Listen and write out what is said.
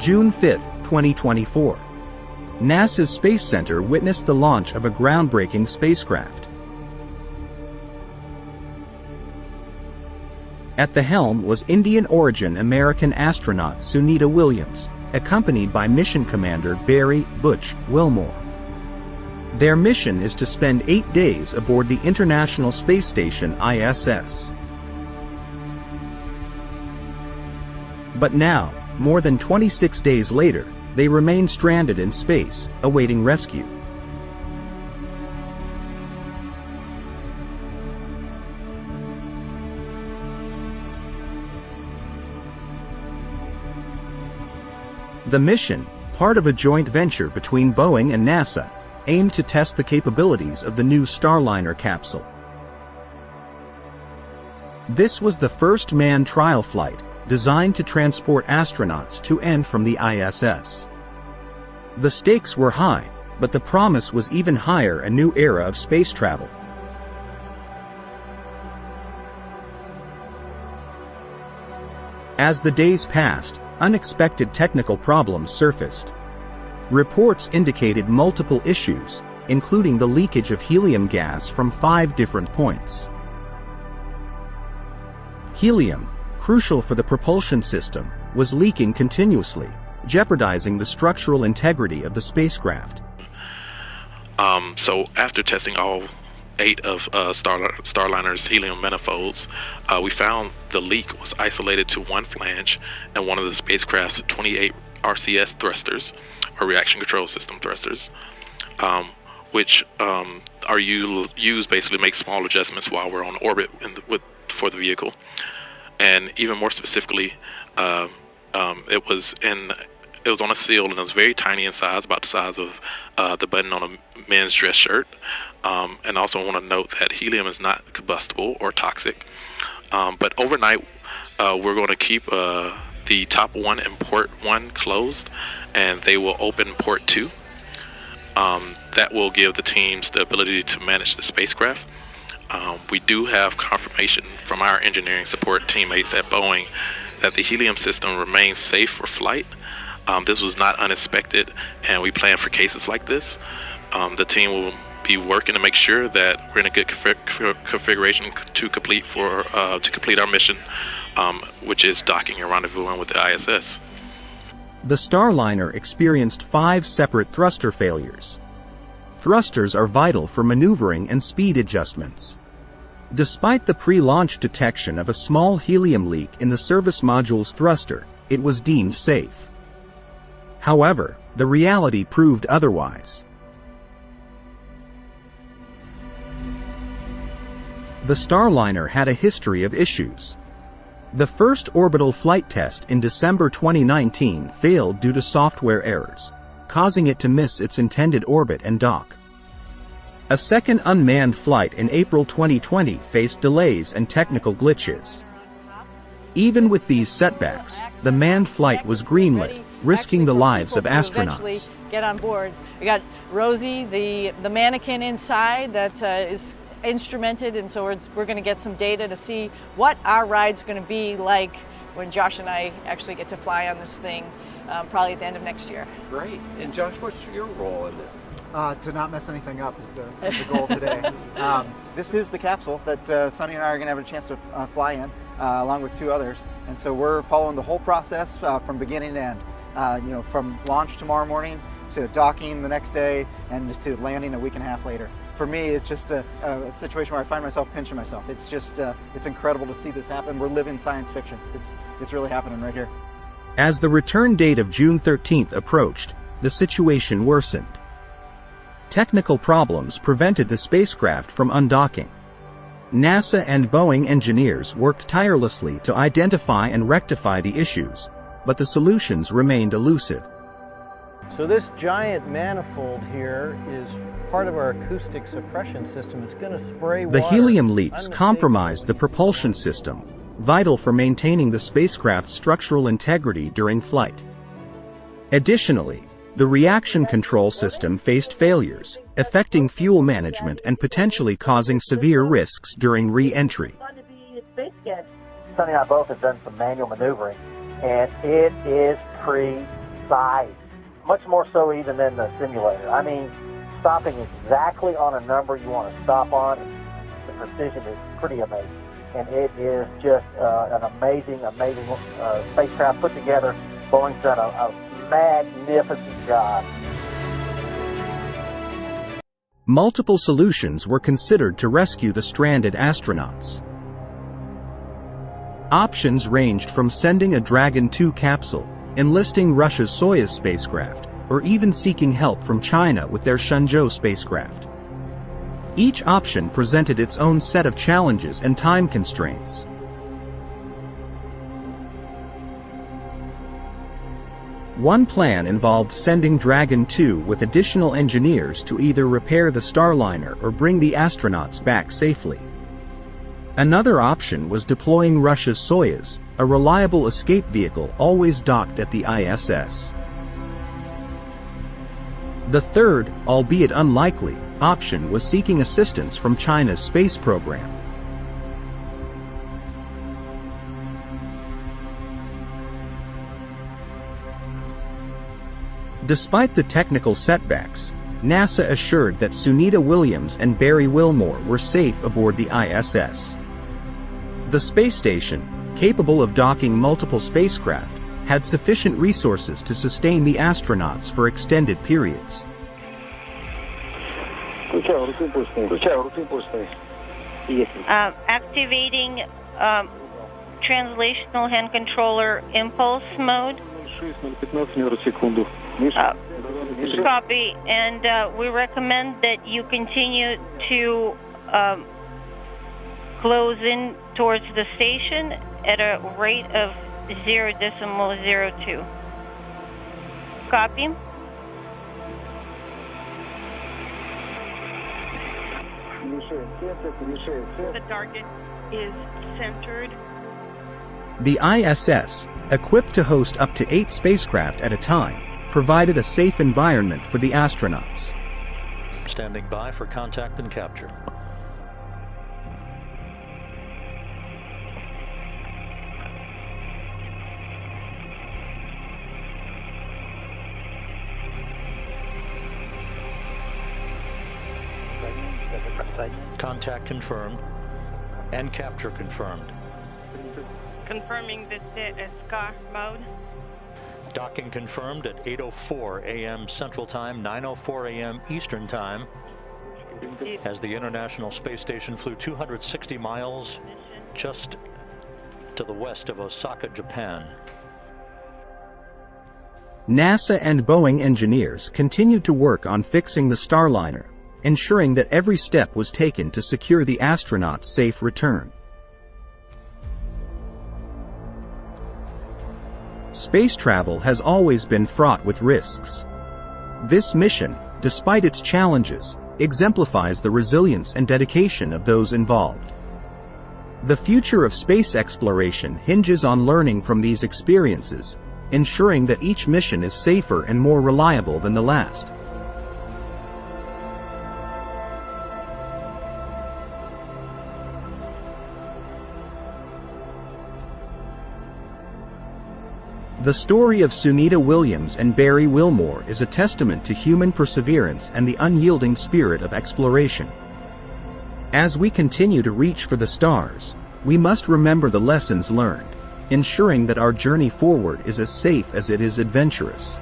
June 5, 2024. NASA's Space Center witnessed the launch of a groundbreaking spacecraft. At the helm was Indian-origin American astronaut Sunita Williams, accompanied by mission commander Barry "Butch" Wilmore. Their mission is to spend 8 days aboard the International Space Station ISS. But now, more than 26 days later, they remain stranded in space, awaiting rescue. The mission, part of a joint venture between Boeing and NASA, aimed to test the capabilities of the new Starliner capsule. This was the first manned trial flight, designed to transport astronauts to and from the ISS. The stakes were high, but the promise was even higher: a new era of space travel. As the days passed, unexpected technical problems surfaced. Reports indicated multiple issues, including the leakage of helium gas from 5 different points. Helium, crucial for the propulsion system, was leaking continuously, jeopardizing the structural integrity of the spacecraft. So after testing all 8 of Starliner's helium manifolds, we found the leak was isolated to one flange and one of the spacecraft's 28 RCS thrusters, or reaction control system thrusters, which are used basically to make small adjustments while we're on orbit for the vehicle. And even more specifically, it was on a seal, and it was very tiny in size, about the size of the button on a men's dress shirt. And also want to note that helium is not combustible or toxic. But overnight, we're going to keep the top 1 and port 1 closed, and they will open port 2. That will give the teams the ability to manage the spacecraft. We do have confirmation from our engineering support teammates at Boeing that the helium system remains safe for flight. This was not unexpected, and we plan for cases like this. The team will be working to make sure that we're in a good configuration to complete our mission, which is docking and rendezvousing with the ISS. The Starliner experienced 5 separate thruster failures. Thrusters are vital for maneuvering and speed adjustments. Despite the pre-launch detection of a small helium leak in the service module's thruster, it was deemed safe. However, the reality proved otherwise. The Starliner had a history of issues. The first orbital flight test in December 2019 failed due to software errors, causing it to miss its intended orbit and dock. A second unmanned flight in April 2020 faced delays and technical glitches. Even with these setbacks, the manned flight was greenlit, risking the lives of astronauts. Get on board. We got Rosie, the mannequin inside that is instrumented, and so we're going to get some data to see what our ride's going to be like when Josh and I actually get to fly on this thing, probably at the end of next year. Great. And Josh, what's your role in this? To not mess anything up is the goal today. This is the capsule that Sunny and I are going to have a chance to fly in, along with 2 others. And so we're following the whole process from beginning to end. From launch tomorrow morning to docking the next day and to landing a week and a half later. For me, it's just a situation where I find myself pinching myself. It's just, it's incredible to see this happen. We're living science fiction. It's really happening right here. As the return date of June 13th approached, the situation worsened. Technical problems prevented the spacecraft from undocking. NASA and Boeing engineers worked tirelessly to identify and rectify the issues, but the solutions remained elusive. So this giant manifold here is part of our acoustic suppression system. It's going to spray water. The helium leaks compromised the propulsion system, vital for maintaining the spacecraft's structural integrity during flight. Additionally, the reaction control system faced failures, affecting fuel management and potentially causing severe risks during re-entry. Sunny and I both have done some manual maneuvering, and it is pretty precise, much more so even than the simulator. I mean, stopping exactly on a number you want to stop on, the precision is pretty amazing. And it is just an amazing spacecraft put together. Boeing's done a magnificent job. Multiple solutions were considered to rescue the stranded astronauts. Options ranged from sending a Dragon 2 capsule, enlisting Russia's Soyuz spacecraft, or even seeking help from China with their Shenzhou spacecraft. Each option presented its own set of challenges and time constraints. One plan involved sending Dragon 2 with additional engineers to either repair the Starliner or bring the astronauts back safely. Another option was deploying Russia's Soyuz, a reliable escape vehicle always docked at the ISS. The third, albeit unlikely, option was seeking assistance from China's space program. Despite the technical setbacks, NASA assured that Sunita Williams and Barry Wilmore were safe aboard the ISS. The space station, capable of docking multiple spacecraft, had sufficient resources to sustain the astronauts for extended periods. Activating translational hand controller impulse mode. Copy, and we recommend that you continue to close in towards the station at a rate of 0.02. Copy. The target is centered. The ISS, equipped to host up to 8 spacecraft at a time, provided a safe environment for the astronauts. Standing by for contact and capture. Contact confirmed and capture confirmed. Confirming the SCAR mode. Docking confirmed at 8:04 a.m. Central Time, 9:04 a.m. Eastern Time, as the International Space Station flew 260 miles just to the west of Osaka, Japan. NASA and Boeing engineers continued to work on fixing the Starliner, ensuring that every step was taken to secure the astronauts' safe return. Space travel has always been fraught with risks. This mission, despite its challenges, exemplifies the resilience and dedication of those involved. The future of space exploration hinges on learning from these experiences, ensuring that each mission is safer and more reliable than the last. The story of Sunita Williams and Barry Wilmore is a testament to human perseverance and the unyielding spirit of exploration. As we continue to reach for the stars, we must remember the lessons learned, ensuring that our journey forward is as safe as it is adventurous.